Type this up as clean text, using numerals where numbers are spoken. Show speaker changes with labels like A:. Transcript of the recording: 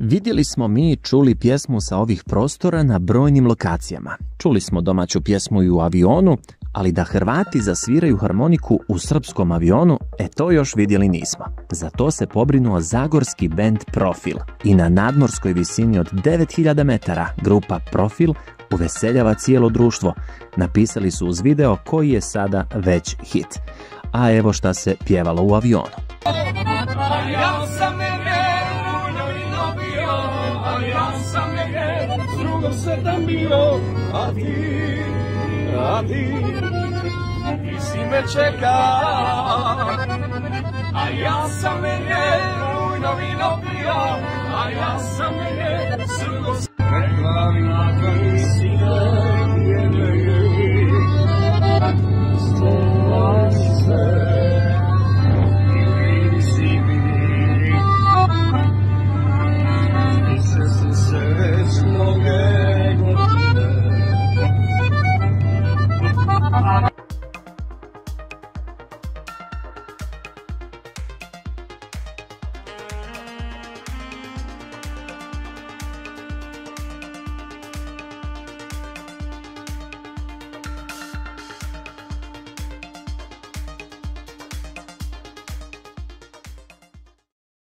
A: Vidjeli smo mi i čuli pjesmu sa ovih prostora na brojnim lokacijama. Čuli smo domaću pjesmu i u avionu, ali da Hrvati zasviraju harmoniku u srpskom avionu, to još vidjeli nismo. Za to se pobrinuo zagorski bend Profil. I na nadmorskoj visini od 9000 metara grupa Profil uveseljava cijelo društvo. Napisali su uz video koji je sada već hit. A evo šta se pjevalo u avionu.
B: Ja sam s drugom sretan bio, a ti si me čeka. A ja sam rujno vino pio,